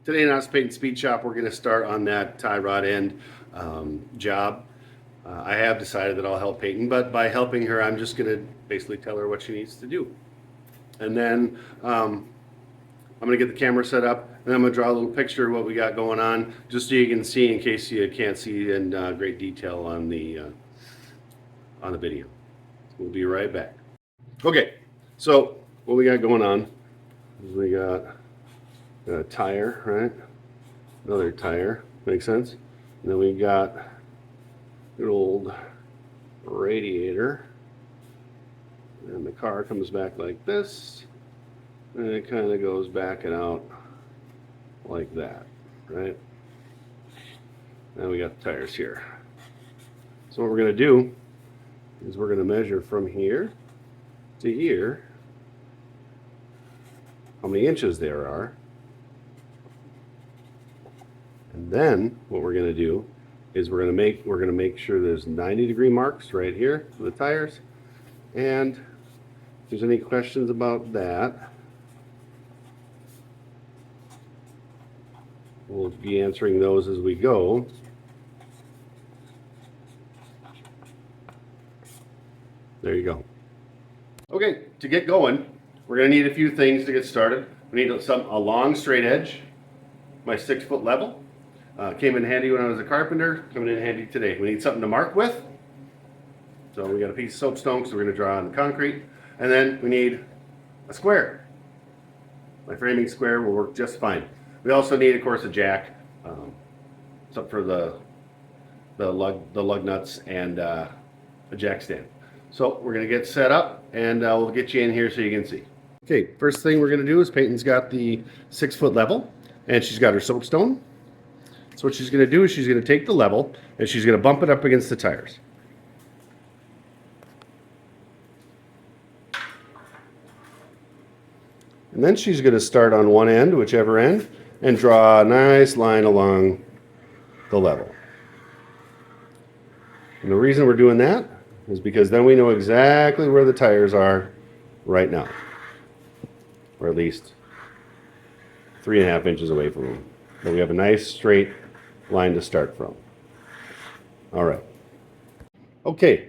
Today in Us Peyton Speed Shop, we're going to start on that tie rod end job. I have decided that I'll help Peyton, but by helping her, I'm just going to basically tell her what she needs to do. And then I'm going to get the camera set up, and I'm going to draw a little picture of what we got going on, just so you can see in case you can't see in great detail on the video. We'll be right back. Okay, so what we got going on is we got a tire, right? Another tire, makes sense. And then we got good old radiator, and the car comes back like this, and it kind of goes back and out like that, right? Now we got the tires here. So what we're going to do is we're going to measure from here to here how many inches there are. And then what we're going to do is we're going to make sure there's 90-degree marks right here for the tires. And if there's any questions about that, we'll be answering those as we go. There you go. Okay, to get going, we're going to need a few things to get started. We need a long straight edge, my 6-foot level. Came in handy when I was a carpenter, coming in handy today. We need something to mark with. So we got a piece of soapstone, so we're going to draw on the concrete. And then we need a square. My framing square will work just fine. We also need, of course, a jack, something for the lug nuts, and a jack stand. So we're going to get set up, and we'll get you in here so you can see. Okay, first thing we're going to do is Peyton's got the 6-foot level, and she's got her soapstone. So what she's going to do is she's going to take the level and she's going to bump it up against the tires. And then she's going to start on one end, whichever end, and draw a nice line along the level. And the reason we're doing that is because then we know exactly where the tires are right now, or at least 3.5 inches away from them. So we have a nice straight line to start from. All right. Okay,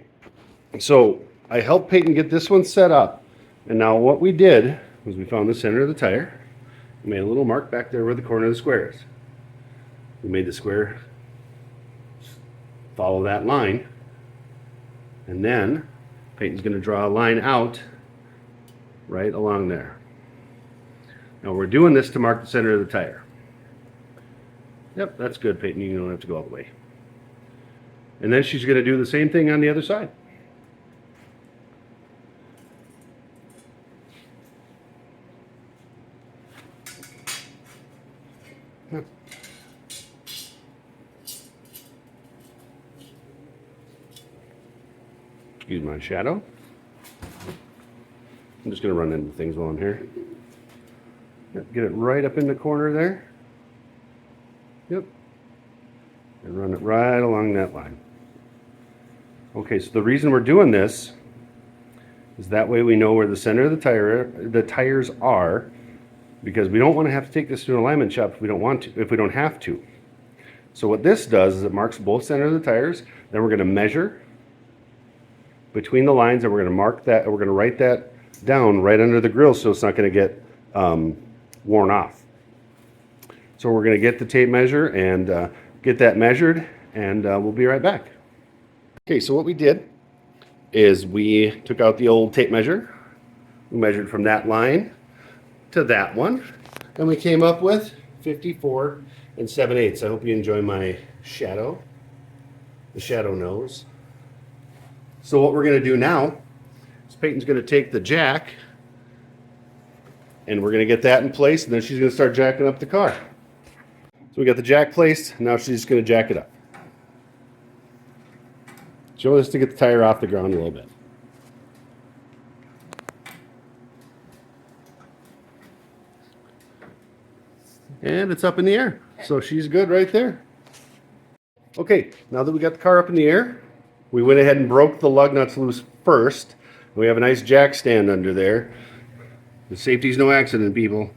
so I helped Peyton get this one set up, and now what we did was we found the center of the tire. We made a little mark back there where the corner of the square is. We made the square follow that line, and then Peyton's going to draw a line out right along there. Now we're doing this to mark the center of the tire. Yep, that's good, Peyton. You don't have to go all the way. And then she's going to do the same thing on the other side. Excuse my shadow. I'm just going to run into things while I'm here. Yep, get it right up in the corner there. Yep. And run it right along that line. Okay, so the reason we're doing this is that way we know where the center of the tires are, because we don't want to have to take this to an alignment shop if we don't have to. So what this does is it marks both centers of the tires. Then we're going to measure between the lines, and we're going to mark that, and we're going to write that down right under the grill so it's not going to get worn off. So we're going to get the tape measure and get that measured, and we'll be right back. Okay, so what we did is we took out the old tape measure. We measured from that line to that one, and we came up with 54 7/8. I hope you enjoy my shadow, the shadow nose. So what we're going to do now is Peyton's going to take the jack, and we're going to get that in place, and then she's going to start jacking up the car. So we got the jack placed, now she's just going to jack it up. She wants us to get the tire off the ground a little bit. And it's up in the air, so she's good right there. Okay, now that we got the car up in the air, we went ahead and broke the lug nuts loose first. We have a nice jack stand under there. The safety's no accident, people.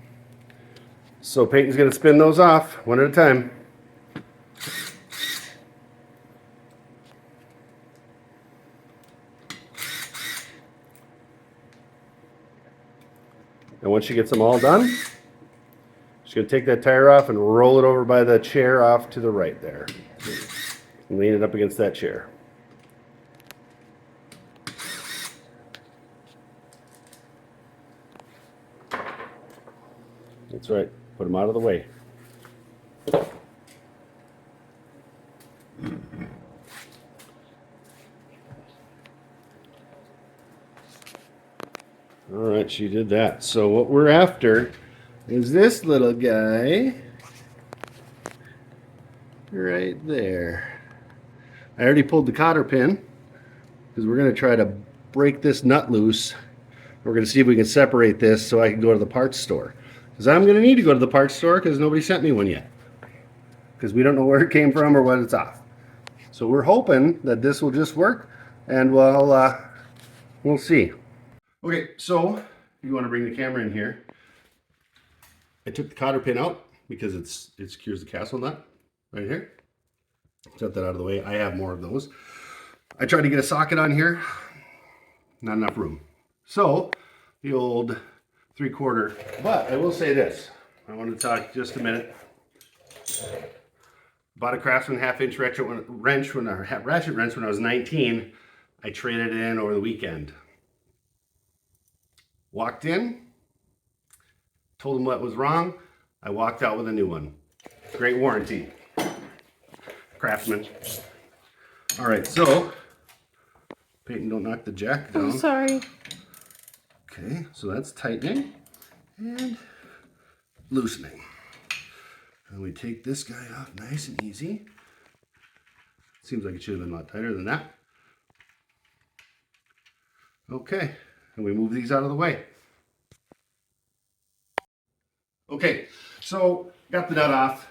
So Peyton's going to spin those off one at a time. And once she gets them all done, she's going to take that tire off and roll it over by the chair off to the right there. And lean it up against that chair. That's right. Put them out of the way. All right, she did that. So what we're after is this little guy right there. I already pulled the cotter pin because we're going to try to break this nut loose. We're going to see if we can separate this so I can go to the parts store. Because I'm going to need to go to the parts store because nobody sent me one yet. Because we don't know where it came from or what it's off. So we're hoping that this will just work, and we'll see. Okay, so you want to bring the camera in here. I took the cotter pin out because it secures the castle nut right here. Set that out of the way. I have more of those. I tried to get a socket on here. Not enough room. So the old 3/4. But I will say this. I want to talk just a minute. Bought a Craftsman 1/2-inch ratchet wrench when I was 19. I traded it in over the weekend. Walked in, told them what was wrong. I walked out with a new one. Great warranty. Craftsman. All right, so Peyton, don't knock the jack down. I'm sorry. Okay, so that's tightening and loosening. And we take this guy off nice and easy. Seems like it should have been a lot tighter than that. Okay, and we move these out of the way. Okay, so got the nut off.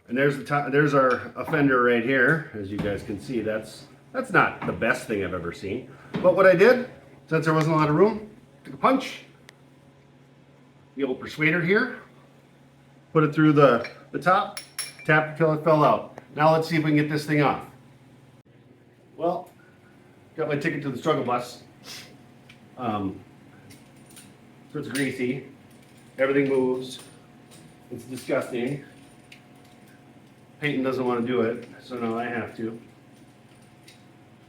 And there's our fender right here. As you guys can see, that's not the best thing I've ever seen. But what I did, since there wasn't a lot of room, took a punch, the old persuader here, put it through the top, tapped until it fell out. Now let's see if we can get this thing off. Well, got my ticket to the struggle bus. So it's greasy. Everything moves. It's disgusting. Peyton doesn't want to do it, so now I have to.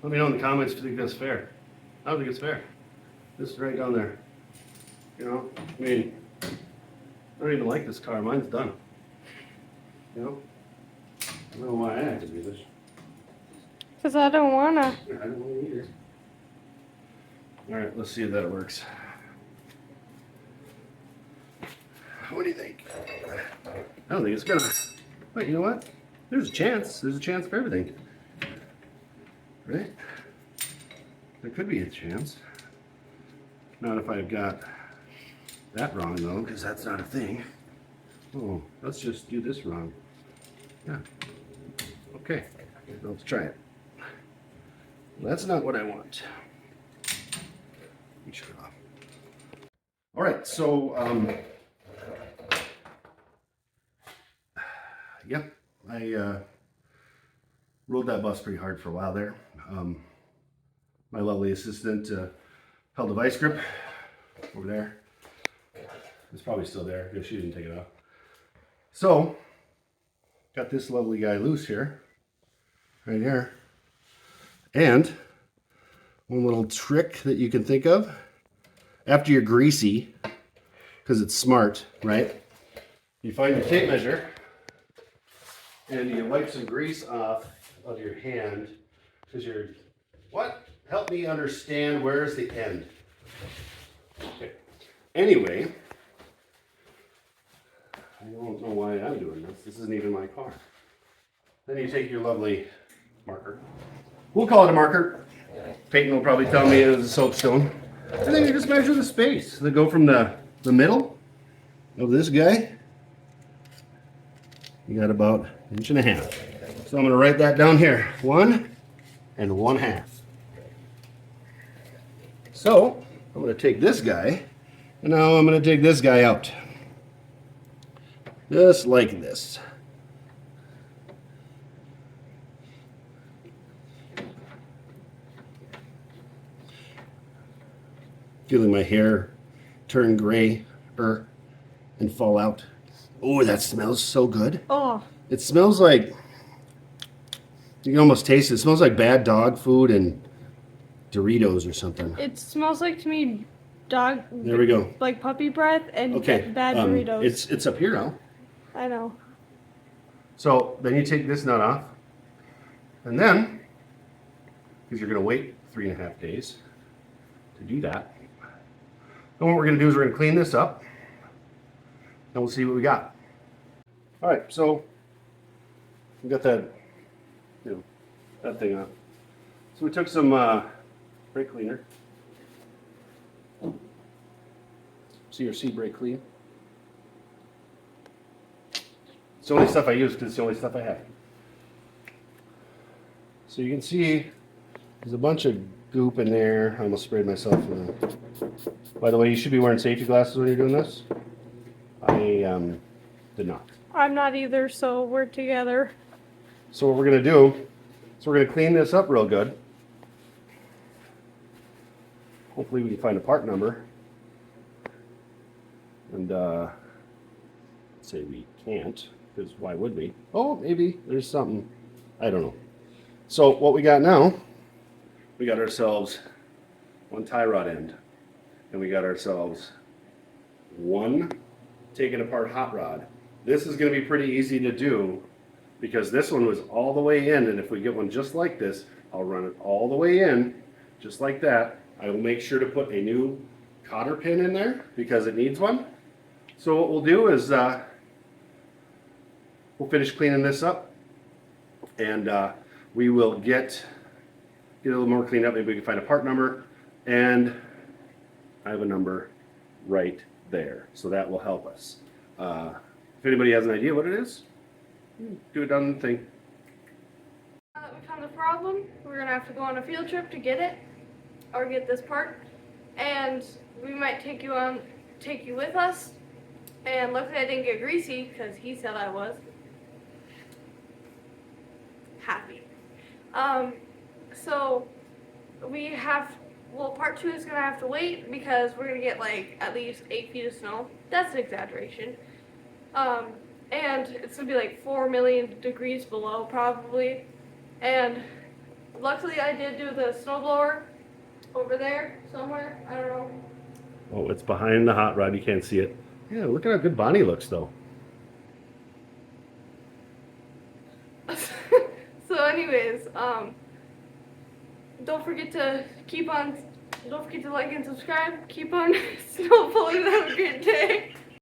Let me know in the comments if you think that's fair. I don't think it's fair. This is right down there. You know, I mean, I don't even like this car. Mine's done. You know? I don't know why I have to do this. Because I don't want to. I don't want to either. Alright, let's see if that works. What do you think? I don't think it's gonna. But you know what? There's a chance. There's a chance for everything. Right? There could be a chance. Not if I've got that wrong though, because that's not a thing. Oh, let's just do this wrong. Yeah. Okay. Let's try it. That's not what I want. Let me shut it off. All right, so yep, I rode that bus pretty hard for a while there. My lovely assistant held the vice grip over there. It's probably still there if she didn't take it off. So, got this lovely guy loose here, right here. And one little trick that you can think of, after you're greasy, because it's smart, right? You find your tape measure and you wipe some grease off of your hand, because you're, what? Help me understand, where's the end? Okay. Anyway, I don't know why I'm doing this. This isn't even my car. Then you take your lovely marker. We'll call it a marker. Peyton will probably tell me it was a soapstone. And then you just measure the space. They go from the middle of this guy. You got about 1.5 inches. So I'm going to write that down here. 1 1/2. So I'm going to take this guy, and now I'm going to take this guy out. Just like this. Feeling my hair turn gray and fall out. Oh, that smells so good. Oh, It smells like, you can almost taste it. It smells like bad dog food and Doritos or something. it smells like to me dog. There we go. Like puppy breath and Okay. bad Doritos. It's up here now. I know. So then you take this nut off. And then, because you're going to wait 3.5 days to do that. And what we're going to do is we're going to clean this up. And we'll see what we got. All right, so we got that, that thing off. So we took some brake cleaner. CRC brake clean. It's the only stuff I use because it's the only stuff I have. So you can see there's a bunch of goop in there. I almost sprayed myself in the... By the way, you should be wearing safety glasses when you're doing this. I did not. I'm not either, so we're together. So what we're going to do is we're going to clean this up real good. Hopefully we can find a part number. And say we can't, because why would we? Oh, maybe there's something. I don't know. So what we got now, we got ourselves one tie rod end. And we got ourselves one taken apart hot rod. This is going to be pretty easy to do because this one was all the way in, and if we get one just like this, I'll run it all the way in, just like that. I will make sure to put a new cotter pin in there because it needs one. So what we'll do is we'll finish cleaning this up, and we will get a little more cleaned up. Maybe we can find a part number, and I have a number right there, so that will help us. If anybody has an idea what it is, do it down the thing. We found the problem. We're gonna have to go on a field trip to get it, or get this part, and we might take you with us. And luckily I didn't get greasy because he said I was happy. So we have. Well, part 2 is gonna have to wait because we're gonna get like at least 8 feet of snow. That's an exaggeration. And it's gonna be like 4 million degrees below probably. And luckily I did do the snowblower over there somewhere. I don't know. Oh, it's behind the hot rod. You can't see it. Yeah, look at how good Bonnie looks though. So anyways, don't forget to like and subscribe. Keep on snowballing. Have a great day.